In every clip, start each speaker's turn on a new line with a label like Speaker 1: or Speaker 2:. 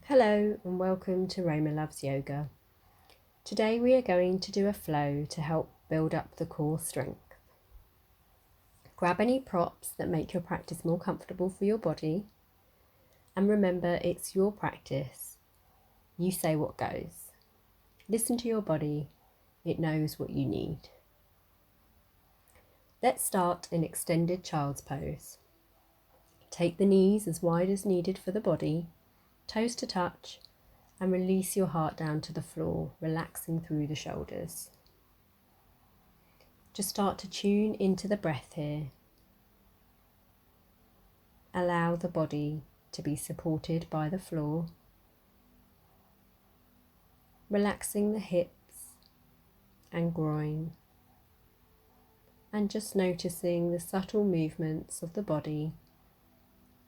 Speaker 1: Hello and welcome to Roma Loves Yoga. Today we are going to do a flow to help build up the core strength. Grab any props that make your practice more comfortable for your body, and remember it's your practice. You say what goes. Listen to your body, it knows what you need. Let's start in extended child's pose. Take the knees as wide as needed for the body, toes to touch, and release your heart down to the floor, relaxing through the shoulders. Just start to tune into the breath here. Allow the body to be supported by the floor, relaxing the hips and groin, and just noticing the subtle movements of the body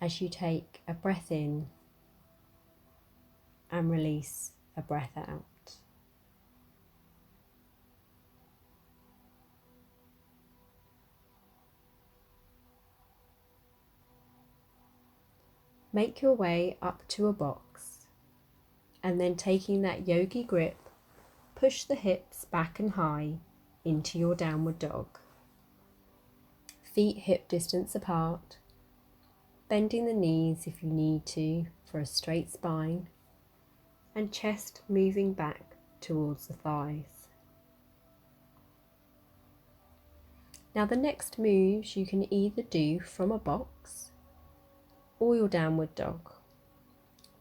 Speaker 1: as you take a breath in and release a breath out. Make your way up to a box, and then taking that yogi grip, push the hips back and high into your downward dog. Feet hip distance apart, bending the knees if you need to for a straight spine, and chest moving back towards the thighs. Now the next moves you can either do from a box or your downward dog.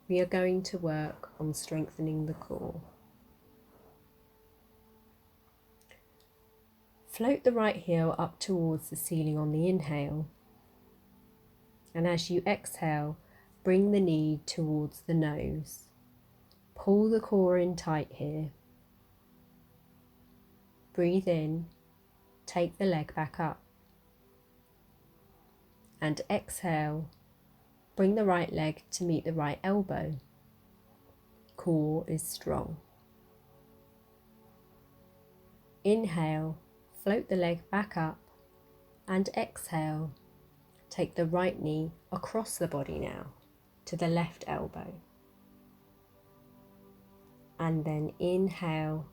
Speaker 1: We are going to work on strengthening the core. Float the right heel up towards the ceiling on the inhale, and as you exhale, bring the knee towards the nose. Pull the core in tight here. Breathe in, take the leg back up, and exhale, bring the right leg to meet the right elbow. Core is strong. Inhale, float the leg back up, and exhale, take the right knee across the body now to the left elbow. And then inhale,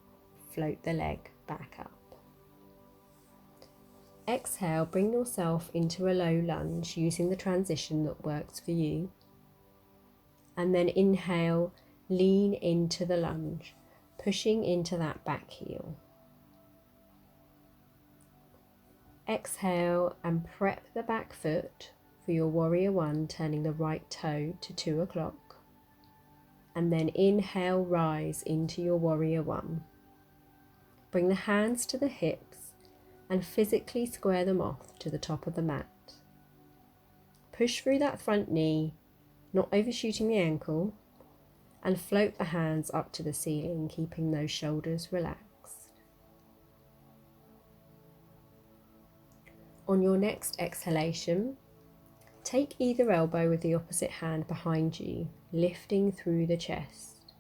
Speaker 1: float the leg back up. Exhale, bring yourself into a low lunge using the transition that works for you. And then inhale, lean into the lunge, pushing into that back heel. Exhale and prep the back foot for your warrior one, turning the right toe to 2 o'clock. And then inhale, rise into your warrior one. Bring the hands to the hips and physically square them off to the top of the mat. Push through that front knee, not overshooting the ankle, and float the hands up to the ceiling, keeping those shoulders relaxed. On your next exhalation, take either elbow with the opposite hand behind you, lifting through the chest.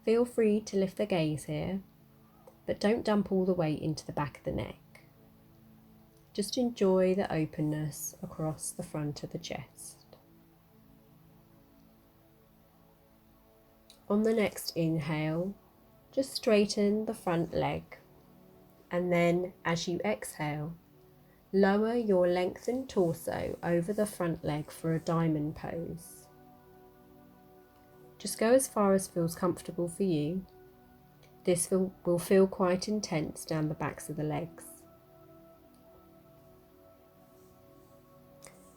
Speaker 1: Feel free to lift the gaze here, but don't dump all the weight into the back of the neck. Just enjoy the openness across the front of the chest. On the next inhale, just straighten the front leg, and then as you exhale, lower your lengthened torso over the front leg for a diamond pose. Just go as far as feels comfortable for you. This will feel quite intense down the backs of the legs.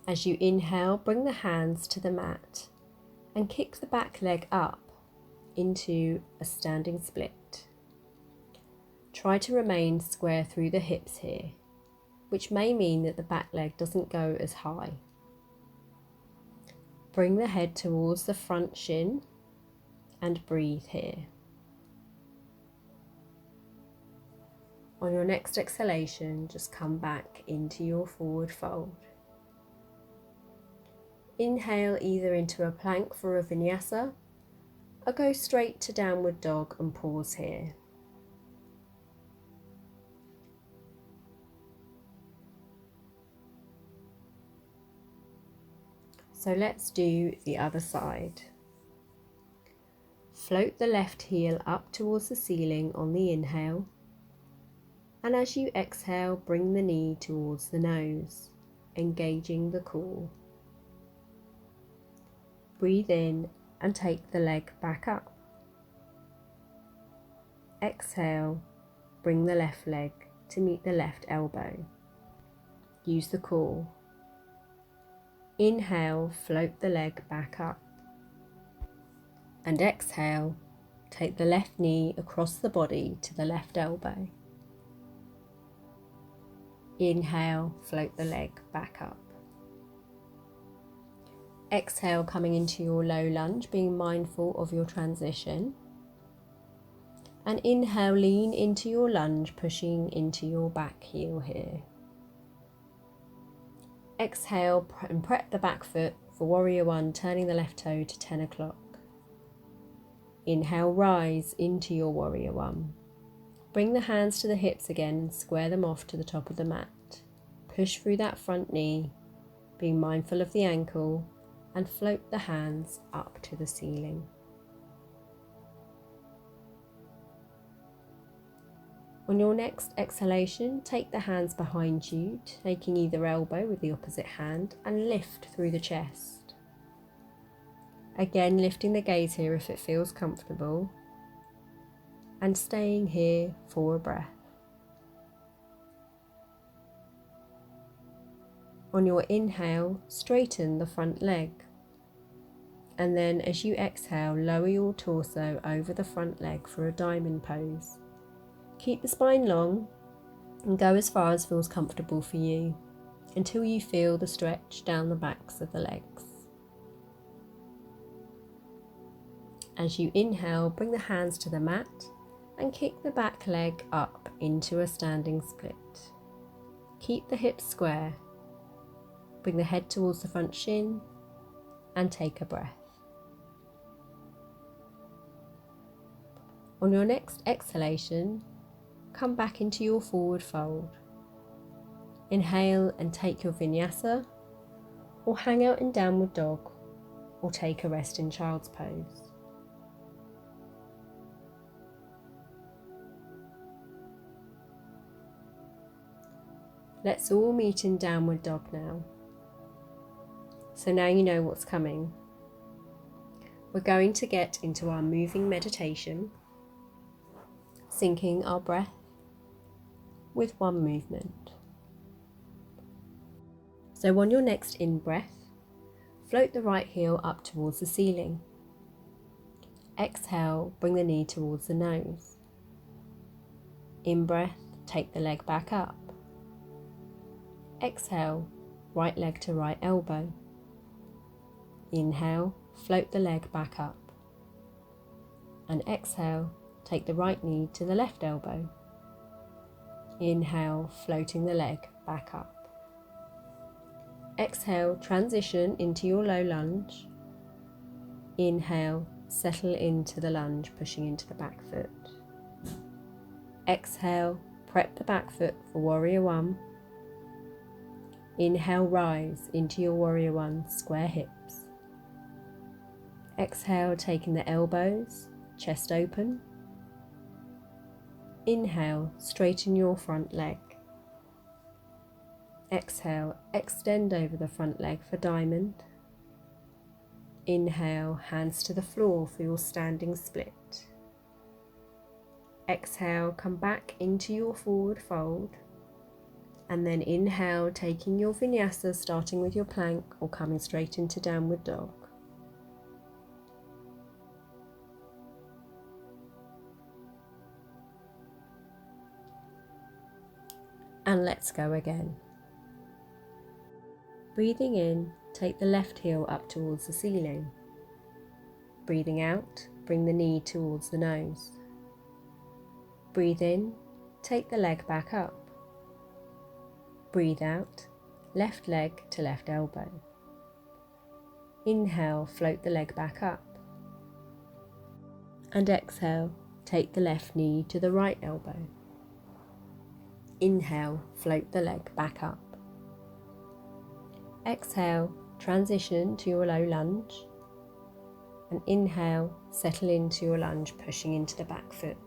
Speaker 1: As you inhale, bring the hands to the mat and kick the back leg up into a standing split. Try to remain square through the hips here, which may mean that the back leg doesn't go as high. Bring the head towards the front shin and breathe here. On your next exhalation, just come back into your forward fold. Inhale either into a plank for a vinyasa, or go straight to downward dog and pause here. So let's do the other side. float the left heel up towards the ceiling on the inhale, and as you exhale, bring the knee towards the nose, engaging the core. Breathe in and take the leg back up. Exhale, bring the left leg to meet the left elbow. Use the core. Inhale, float the leg back up. And exhale, take the left knee across the body to the left elbow. Inhale, float the leg back up. Exhale, coming into your low lunge, being mindful of your transition. And inhale, lean into your lunge, pushing into your back heel here. Exhale and prep the back foot for Warrior One, turning the left toe to 10 o'clock. Inhale, rise into your Warrior One. Bring the hands to the hips again and square them off to the top of the mat. Push through that front knee, being mindful of the ankle, and float the hands up to the ceiling. On your next exhalation, take the hands behind you, taking either elbow with the opposite hand, and lift through the chest. Again, lifting the gaze here if it feels comfortable, and staying here for a breath. On your inhale, straighten the front leg, and then as you exhale, lower your torso over the front leg for a diamond pose. Keep the spine long and go as far as feels comfortable for you until you feel the stretch down the backs of the legs. As you inhale, bring the hands to the mat and kick the back leg up into a standing split. Keep the hips square. Bring the head towards the front shin and take a breath. On your next exhalation, come back into your forward fold. Inhale and take your vinyasa, or hang out in downward dog, or take a rest in child's pose. Let's all meet in downward dog now. So now you know what's coming. We're going to get into our moving meditation, syncing our breath with one movement. So on your next in-breath, float the right heel up towards the ceiling. Exhale, bring the knee towards the nose. In-breath, take the leg back up. Exhale, right leg to right elbow. Inhale, float the leg back up. And exhale, take the right knee to the left elbow. Inhale, floating the leg back up. Exhale, transition into your low lunge. Inhale, settle into the lunge, pushing into the back foot. Exhale, prep the back foot for Warrior One. Inhale, rise into your Warrior One, square hips. Exhale, taking the elbows, chest open. Inhale, straighten your front leg. Exhale, extend over the front leg for diamond. Inhale, hands to the floor for your standing split. Exhale, come back into your forward fold. And then inhale, taking your vinyasa, starting with your plank or coming straight into downward dog. And let's go again. Breathing in, take the left heel up towards the ceiling. Breathing out, bring the knee towards the nose. Breathe in, take the leg back up. Breathe out, left leg to left elbow. Inhale, float the leg back up. And exhale, take the left knee to the right elbow. Inhale, float the leg back up. Exhale, transition to your low lunge. And inhale, settle into your lunge, pushing into the back foot.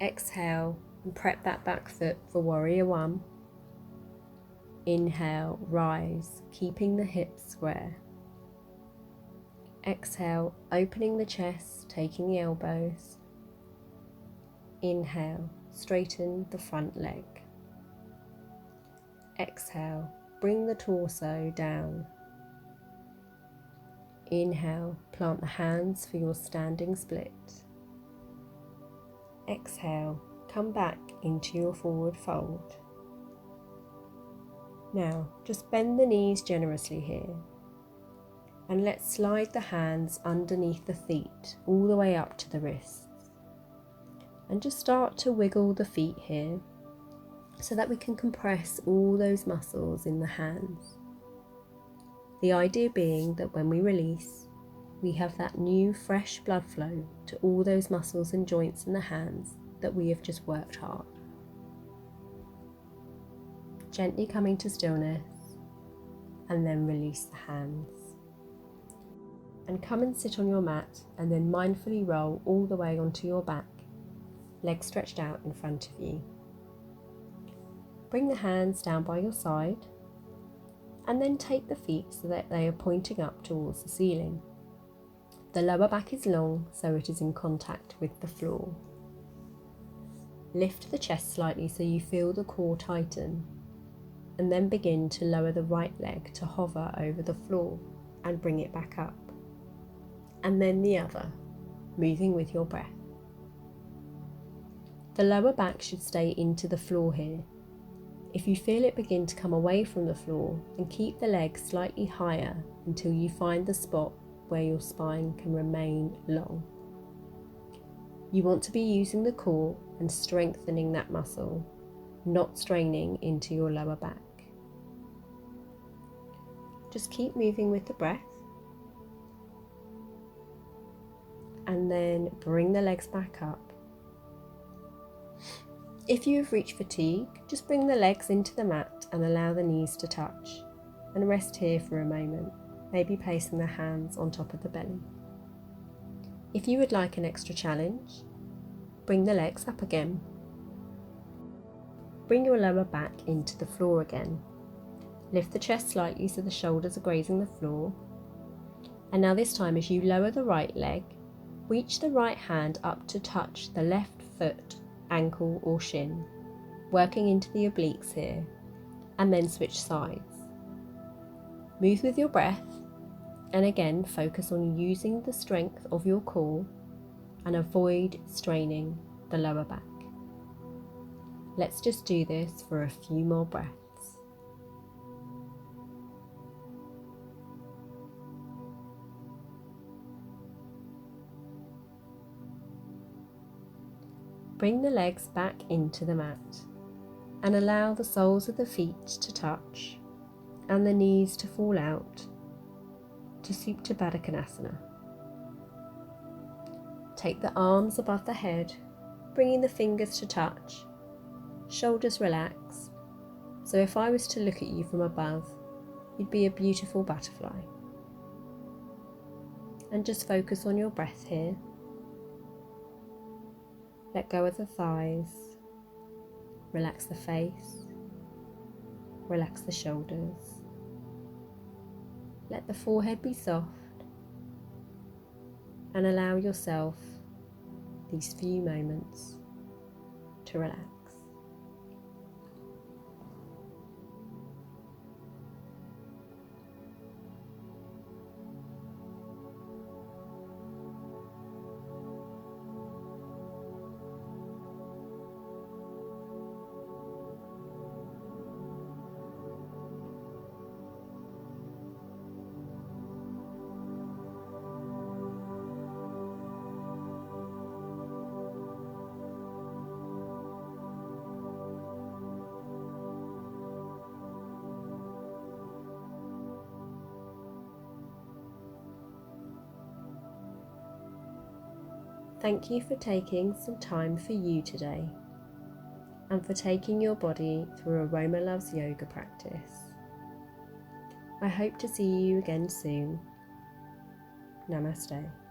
Speaker 1: Exhale and prep that back foot for warrior one. Inhale, rise, keeping the hips square. Exhale, opening the chest, taking the elbows. Inhale, straighten the front leg. Exhale, bring the torso down. Inhale, plant the hands for your standing split. Exhale, come back into your forward fold. Now, just bend the knees generously here. And let's slide the hands underneath the feet, all the way up to the wrists. And just start to wiggle the feet here, so that we can compress all those muscles in the hands. The idea being that when we release, we have that new fresh blood flow to all those muscles and joints in the hands that we have just worked hard. Gently coming to stillness, and then release the hands. And come and sit on your mat, and then mindfully roll all the way onto your back, legs stretched out in front of you. Bring the hands down by your side, and then take the feet so that they are pointing up towards the ceiling. The lower back is long, so it is in contact with the floor. Lift the chest slightly so you feel the core tighten, and then begin to lower the right leg to hover over the floor and bring it back up. And then the other, moving with your breath. The lower back should stay into the floor here. If you feel it begin to come away from the floor, then keep the legs slightly higher until you find the spot where your spine can remain long. You want to be using the core and strengthening that muscle, not straining into your lower back. Just keep moving with the breath, and then bring the legs back up. If you have reached fatigue, just bring the legs into the mat and allow the knees to touch, and rest here for a moment, maybe placing the hands on top of the belly. If you would like an extra challenge, bring the legs up again. Bring your lower back into the floor again. Lift the chest slightly so the shoulders are grazing the floor. And now this time, as you lower the right leg, reach the right hand up to touch the left foot, ankle or shin, working into the obliques here, and then switch sides. Move with your breath, and again focus on using the strength of your core and avoid straining the lower back. Let's just do this for a few more breaths. Bring the legs back into the mat and allow the soles of the feet to touch and the knees to fall out to Supta Baddha Konasana. Take the arms above the head, bringing the fingers to touch, shoulders relax. So if I was to look at you from above, you'd be a beautiful butterfly. And just focus on your breath here. Let go of the thighs, relax the face, relax the shoulders. Let the forehead be soft and allow yourself these few moments to relax. Thank you for taking some time for you today and for taking your body through Aroma Loves yoga practice. I hope to see you again soon. Namaste.